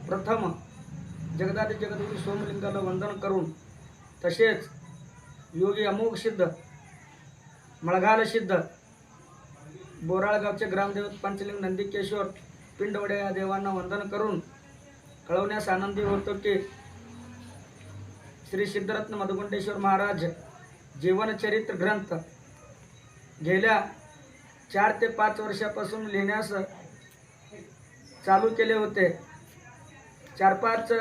प्रथम जगदादी जगद्गुरू सोमलिंगाला वंदन करून तसेच योगी अमोघ सिद्ध मळघाल सिद्ध बोराळगावचे ग्रामदेवत पंचलिंग नंदिकेश्वर पिंडवडे या देवांना वंदन करून कळवण्यास आनंदी होतो की श्री सिद्धरत्न मधुगुंडेश्वर महाराज जीवनचरित्र ग्रंथ गेल्या 4 ते 5 वर्षापासून लिहिण्यास चालू केले होते. 4-5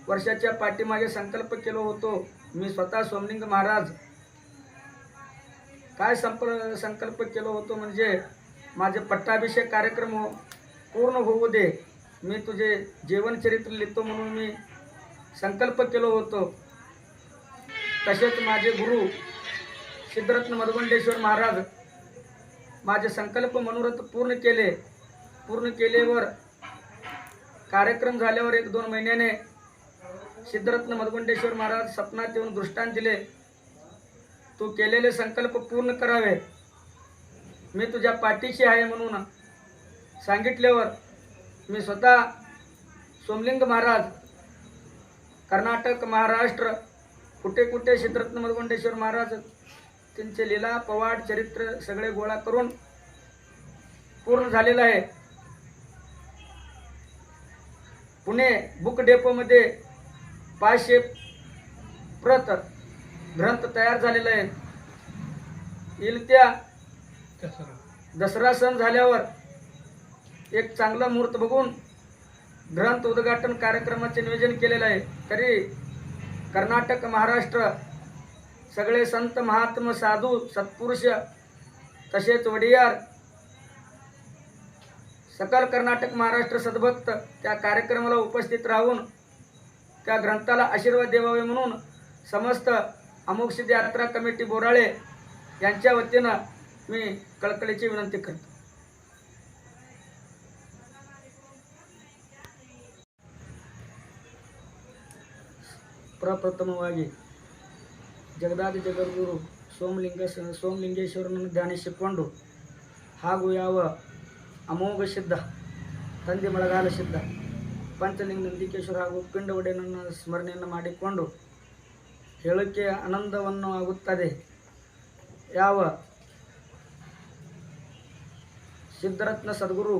वर्षाच्या पाठीमागे संकल्प केलो होतो मी स्वतः सोमलिंग महाराज. काय संकल्प केलो होतो म्हणजे माझे पट्टाभिषेक कार्यक्रम पूर्ण होऊ दे, मी तुझे जीवनचरित्र लिहितो म्हणून मी संकल्प केलो होतो. तसेच माझे गुरु सिद्धरत्न मधुगुंडेश्वर महाराज माझे संकल्प मनोरथ पूर्ण केलेवर कार्यक्रम झाल्यावर 1-2 महिन्याने सिद्धरत्न मधुगुंडेश्वर महाराज स्वप्नात येऊन दृष्टांत दिले, तू केलेले संकल्प पूर्ण करावे, मी तुझ्या पाठीशी आहे म्हणून सांगितल्यावर मी स्वतः सोमलिंग महाराज कर्नाटक महाराष्ट्र कुठे कुठे सिद्धरत्न मधुगुंडेश्वर महाराज त्यांचे लीला पवाड चरित्र सगळे गोळा करून पूर्ण झालेलं आहे. पुणे बुक डेपोमध्ये 500 प्रत ग्रंथ तयार झालेला आहे. येत्या दसरा सण झाल्यावर एक चांगला मुहूर्त बघून ग्रंथ उद्घाटन कार्यक्रमाचे नियोजन केलेलं आहे. तरी कर्नाटक महाराष्ट्र सगळे संत महात्मा साधू सत्पुरुष तसेच वडियार सकल कर्नाटक महाराष्ट्र सद्भक्त त्या कार्यक्रमाला उपस्थित राहून त्या ग्रंथाला आशीर्वाद द्यावे म्हणून समस्त अमोघ सिद्ध यात्रा कमिटी बोराळे यांच्या वतीनं मी कळकळीची विनंती करतो. ಪ್ರಪ್ರಥಮವಾಗಿ ಜಗದಾದಿ ಜಗದ್ಗುರು ಸೋಮಲಿಂಗೇಶ್ವರನನ್ನು ಧ್ಯಾನಿಸಿಕೊಂಡು ಹಾಗೂ ಯಾವ ಅಮೋಘ ಸಿದ್ಧ ತಂದೆ ಮಳಗಾಲ ಸಿದ್ಧ ಪಂಚಲಿಂಗ ನಂದಿಕೇಶ್ವರ ಹಾಗೂ ಪಿಂಡವಡೆಯನ್ನು ಸ್ಮರಣೆಯನ್ನು ಮಾಡಿಕೊಂಡು ಹೇಳಕ್ಕೆ ಆನಂದವನ್ನು ಆಗುತ್ತದೆ. ಯಾವ ಸಿದ್ಧರತ್ನ ಸದ್ಗುರು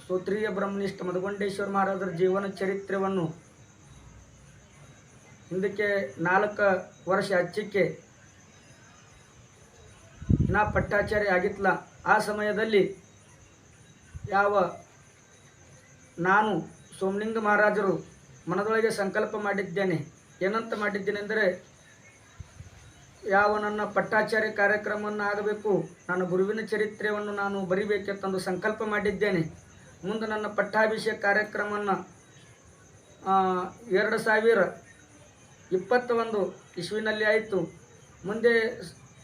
ಸ್ತೋತ್ರೀಯ ಬ್ರಹ್ಮನಿಷ್ಠ ಮಧುಗುಂಡೇಶ್ವರ ಮಹಾರಾಜರ ಜೀವನ ಚರಿತ್ರೆಯನ್ನು ಹಿಂದಕ್ಕೆ 4 ವರ್ಷ ಹಚ್ಚಿಕ್ಕೆ ನಾ ಪಟ್ಟಾಚಾರ್ಯ ಆಗಿತ್ತಲ್ಲ ಆ ಸಮಯದಲ್ಲಿ ಯಾವ ನಾನು ಸೋಮಲಿಂಗ ಮಹಾರಾಜರು ಮನದೊಳಗೆ ಸಂಕಲ್ಪ ಮಾಡಿದ್ದೇನೆ. ಏನಂತ ಮಾಡಿದ್ದೇನೆ ಅಂದರೆ ಯಾವ ನನ್ನ ಪಟ್ಟಾಚಾರ್ಯ ಕಾರ್ಯಕ್ರಮವನ್ನು ಆಗಬೇಕು, ನನ್ನ ಗುರುವಿನ ಚರಿತ್ರೆಯನ್ನು ನಾನು ಬರಿಬೇಕೆಂದು ಸಂಕಲ್ಪ ಮಾಡಿದ್ದೇನೆ. ಮುಂದೆ ನನ್ನ ಪಟ್ಟಾಭಿಷೇಕ ಕಾರ್ಯಕ್ರಮವನ್ನು 2021 ಇಸ್ವಿನಲ್ಲಿ ಆಯಿತು. ಮುಂದೆ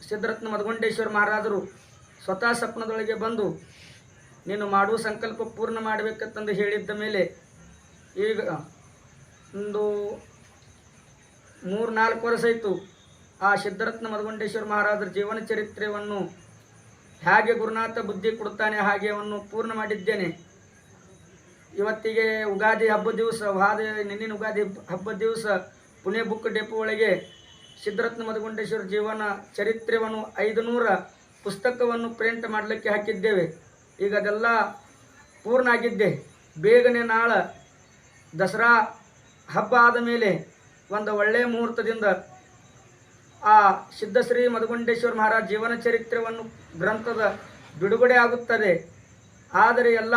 ಸಿದ್ಧರತ್ನ ಮಧುಗುಂಡೇಶ್ವರ ಮಹಾರಾಜರು ಸ್ವತಃ ಸ್ವಪ್ನದೊಳಗೆ ಬಂದು ನೀನು ಮಾಡುವ ಸಂಕಲ್ಪ ಪೂರ್ಣ ಮಾಡಬೇಕಂತಂದು ಹೇಳಿದ್ದ ಮೇಲೆ ಈಗ ಒಂದು 3-4 ವರ್ಷ ಆಯಿತು. ಆ ಸಿದ್ಧರತ್ನ ಮಧುಗುಂಡೇಶ್ವರ ಮಹಾರಾಜರ ಜೀವನ ಚರಿತ್ರೆಯನ್ನು ಹೇಗೆ ಗುರುನಾಥ ಬುದ್ಧಿ ಕೊಡ್ತಾನೆ ಹಾಗೆ ಅವನ್ನು ಪೂರ್ಣ ಮಾಡಿದ್ದೇನೆ. ಇವತ್ತಿಗೆ ಉಗಾದಿ ಹಬ್ಬದ ದಿವಸ ನಿನ್ನಿನ ಉಗಾದಿ ಹಬ್ಬದ ದಿವಸ ಪುಣೆ ಬುಕ್ ಡೆಪೋ ಒಳಗೆ ಸಿದ್ಧರತ್ನ ಮಧುಗುಂಡೇಶ್ವರ ಜೀವನ ಚರಿತ್ರೆಯನ್ನು 500 ಪುಸ್ತಕವನ್ನು ಪ್ರಿಂಟ್ ಮಾಡಲಿಕ್ಕೆ ಹಾಕಿದ್ದೇವೆ. ಈಗ ಅದೆಲ್ಲ ಪೂರ್ಣ ಆಗಿದ್ದೆ. ಬೇಗನೆ ನಾಳೆ ದಸರಾ ಹಬ್ಬ ಆದ ಮೇಲೆ ಒಂದು ಒಳ್ಳೆಯ ಮುಹೂರ್ತದಿಂದ ಆ ಸಿದ್ಧಶ್ರೀ ಮಧುಗುಂಡೇಶ್ವರ ಮಹಾರಾಜ ಜೀವನ ಚರಿತ್ರೆಯನ್ನು ಗ್ರಂಥದ ಬಿಡುಗಡೆ ಆಗುತ್ತದೆ. ಆದರೆ ಎಲ್ಲ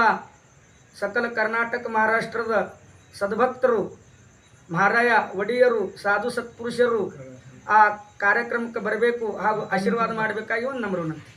ಸಕಲ ಕರ್ನಾಟಕ ಮಹಾರಾಷ್ಟ್ರದ ಸದ್ಭಕ್ತರು ಮಹಾರಾಯ ಒಡೆಯರು ಸಾಧು ಸತ್ಪುರುಷರು ಆ ಕಾರ್ಯಕ್ರಮಕ್ಕೆ ಬರಬೇಕು ಹಾಗೂ ಆಶೀರ್ವಾದ ಮಾಡಬೇಕಾಗಿ ಒಂದು ನಮ್ರ ವಿನಂತಿ.